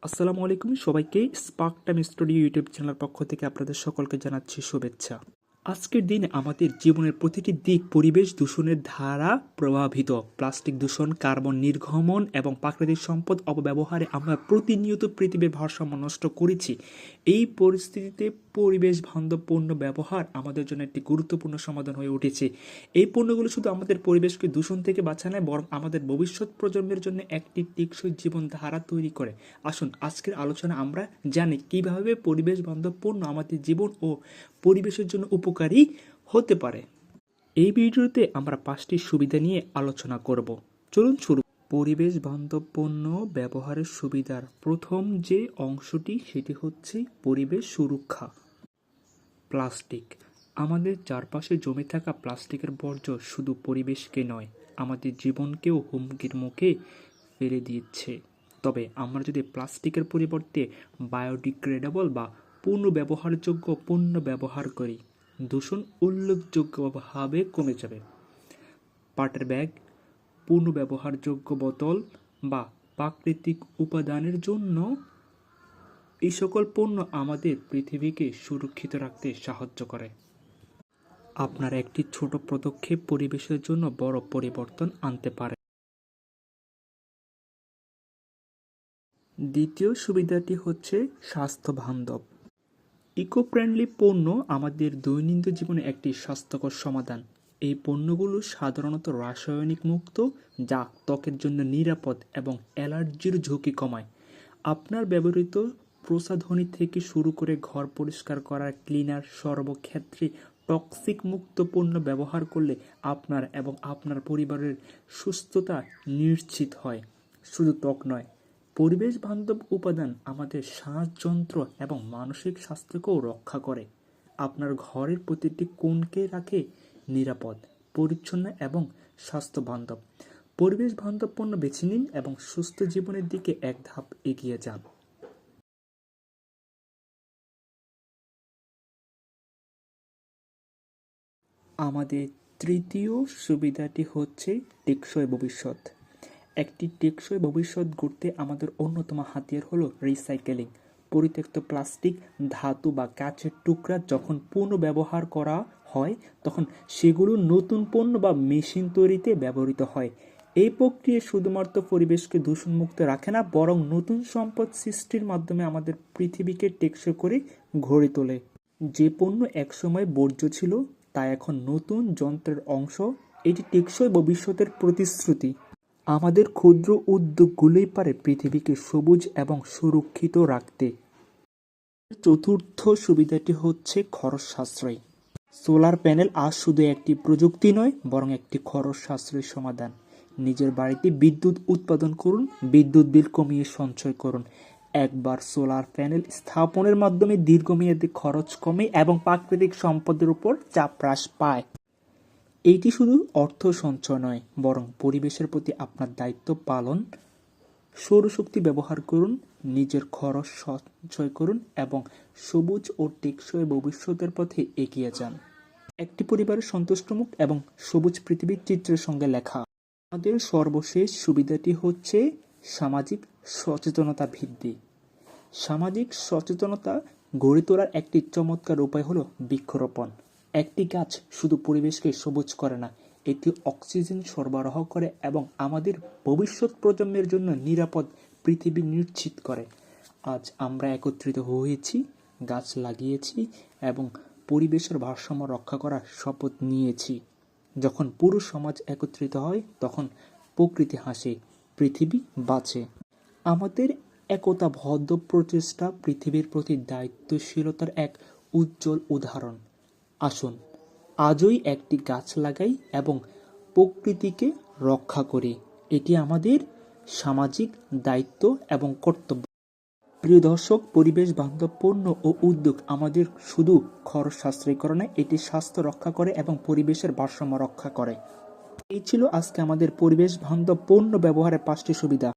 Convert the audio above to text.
আসসালামু আলাইকুম সবাইকে স্পার্ক টাইম স্টুডিও ইউটিউব চ্যানেলের পক্ষ থেকে আপনাদের সকলকে জানাচ্ছি শুভেচ্ছা। আজকের দিনে আমাদের জীবনের প্রতিটি দিক পরিবেশ দূষণের দ্বারা প্রভাবিত। প্লাস্টিক দূষণ, কার্বন নির্গমন এবং প্রাকৃতিক সম্পদ অপব্যবহারে আমরা প্রতিনিয়ত পৃথিবীর ভারসাম্য নষ্ট করেছি। এই পরিস্থিতিতে পরিবেশ বান্ধব পণ্য ব্যবহার আমাদের জন্য একটি গুরুত্বপূর্ণ সমাধান হয়ে উঠেছে। এই পণ্যগুলো শুধু আমাদের পরিবেশকে দূষণ থেকে বাঁচায় না, বরং আমাদের ভবিষ্যৎ প্রজন্মের জন্য একটি টেকসই জীবনধারা তৈরি করে। আসুন আজকের আলোচনা আমরা জানি কিভাবে পরিবেশ বান্ধব পণ্য আমাদের জীবন ও পরিবেশের জন্য উপকারী হতে পারে। এই ভিডিওতে আমরা 5টি সুবিধা নিয়ে আলোচনা করব। চলুন শুরু। পরিবেশ বান্ধব পণ্য ব্যবহারের সুবিধার প্রথম যে অংশটি সেটি হচ্ছে পরিবেশ সুরক্ষা। প্লাস্টিক। আমাদের চারপাশে জমে থাকা প্লাস্টিকের বর্জ্য শুধু পরিবেশকে নয়, আমাদের জীবনকেও হুমকির মুখে ফেলে দিচ্ছে। তবে আমরা যদি প্লাস্টিকের পরিবর্তে বায়োডিগ্রেডেবল বা পুনর্ব্যবহারযোগ্য পণ্য ব্যবহার করি, দূষণ উল্লেখযোগ্যভাবে কমে যাবে। পাটের ব্যাগ, পুনর্ব্যবহারযোগ্য বোতল বা প্রাকৃতিক উপাদানের জন্য এই সকল পণ্য আমাদের পৃথিবীকে সুরক্ষিত রাখতে সাহায্য করে। আপনার একটি ছোট পদক্ষেপ পরিবেশের জন্য বড় পরিবর্তন আনতে পারে। দ্বিতীয় সুবিধাটি হচ্ছে স্বাস্থ্য বান্ধব। ইকো ফ্রেন্ডলি পণ্য আমাদের দৈনন্দিন জীবনে একটি স্বাস্থ্যকর সমাধান। এই পণ্যগুলো সাধারণত রাসায়নিক মুক্ত, যা ত্বকের জন্য নিরাপদ এবং অ্যালার্জির ঝুঁকি কমায়। আপনার ব্যবহৃত প্রসাধনী থেকে শুরু করে ঘর পরিষ্কার করার ক্লিনার, সর্বক্ষেত্রে টক্সিক মুক্ত পণ্য ব্যবহার করলে আপনার এবং আপনার পরিবারের সুস্থতা নিশ্চিত হয়। শুধু ত্বক নয়, পরিবেশ বান্ধব উপাদান আমাদের শ্বাসযন্ত্র এবং মানসিক স্বাস্থ্যকেও রক্ষা করে। আপনার ঘরের প্রতিটি কোণকে রাখে নিরাপদ, পরিচ্ছন্ন এবং স্বাস্থ্য বান্ধব। পরিবেশ বান্ধব পণ্য বেছে নিন এবং সুস্থ জীবনের দিকে এক ধাপ এগিয়ে যান। আমাদের তৃতীয় সুবিধাটি হচ্ছে টেকসই ভবিষ্যৎ। একটি টেকসই ভবিষ্যৎ গড়তে আমাদের অন্যতম হাতিয়ার হলো রিসাইকেলিং। পরিত্যক্ত প্লাস্টিক, ধাতু বা কাচের টুকরা যখন পুনর্ব্যবহার করা হয়, তখন সেগুলো নতুন পণ্য বা মেশিন তৈরিতে ব্যবহৃত হয়। এই প্রক্রিয়া শুধুমাত্র পরিবেশকে দূষণমুক্ত রাখে না, বরং নতুন সম্পদ সৃষ্টির মাধ্যমে আমাদের পৃথিবীকে টেকসই করে গড়ে তোলে। যে পণ্য একসময় বর্জ্য ছিল তা এখন নতুন যন্ত্রের অংশ। এটি টেকসই ভবিষ্যতের প্রতিশ্রুতি। আমাদের ক্ষুদ্র উদ্যোগগুলোই পারে পৃথিবীকে সবুজ এবং সুরক্ষিত রাখতে। চতুর্থ সুবিধাটি হচ্ছে খরচ সাশ্রয়। সোলার প্যানেল আজ শুধু একটি প্রযুক্তি নয়, বরং একটি খরচ সাশ্রয়ী সমাধান। নিজের বাড়িতে বিদ্যুৎ উৎপাদন করুন, বিদ্যুৎ বিল কমিয়ে সঞ্চয় করুন। একবার সোলার প্যানেল স্থাপনের মাধ্যমে দীর্ঘমেয়াদী খরচ কমে এবং প্রাকৃতিক সম্পদের উপর চাপ হ্রাস পায়। এইটি শুধু অর্থ সঞ্চয় নয়, বরং পরিবেশের প্রতি আপনার দায়িত্ব পালন। সৌরশক্তি ব্যবহার করুন, নিজের খরচ সঞ্চয় করুন এবং সবুজ ও টেকসই ভবিষ্যতের পথে এগিয়ে যান। একটি পরিবারের সন্তুষ্টমুখ এবং সবুজ পৃথিবীর চিত্রের সঙ্গে লেখা। আমাদের সর্বশেষ সুবিধাটি হচ্ছে সামাজিক সচেতনতা বৃদ্ধি। সামাজিক সচেতনতা গড়ে তোলার একটি চমৎকার উপায় হলো বৃক্ষরোপণ। একটি গাছ শুধু পরিবেশকে সবুজ করে না, এটি অক্সিজেন সরবরাহ করে এবং আমাদের ভবিষ্যৎ প্রজন্মের জন্য নিরাপদ পৃথিবী নিশ্চিত করে। আজ আমরা একত্রিত হয়েছি, গাছ লাগিয়েছি এবং পরিবেশের ভারসাম্য রক্ষা করার শপথ নিয়েছি। যখন পুরো সমাজ একত্রিত হয়, তখন প্রকৃতি হাসে, পৃথিবী বাঁচে। আমাদের একতাবদ্ধ প্রচেষ্টা পৃথিবীর প্রতি দায়িত্বশীলতার এক উজ্জ্বল উদাহরণ। আসুন আজই একটি গাছ লাগাই এবং প্রকৃতিকে রক্ষা করি। এটি আমাদের সামাজিক দায়িত্ব এবং কর্তব্য। প্রিয় দর্শক, পরিবেশ বান্ধব পণ্য ও উদ্যোগ আমাদের শুধু খরচ সাশ্রয় করে না, এটি স্বাস্থ্য রক্ষা করে এবং পরিবেশের ভারসাম্য রক্ষা করে। এই ছিল আজকে আমাদের পরিবেশ বান্ধব পণ্য ব্যবহারের 5টি সুবিধা।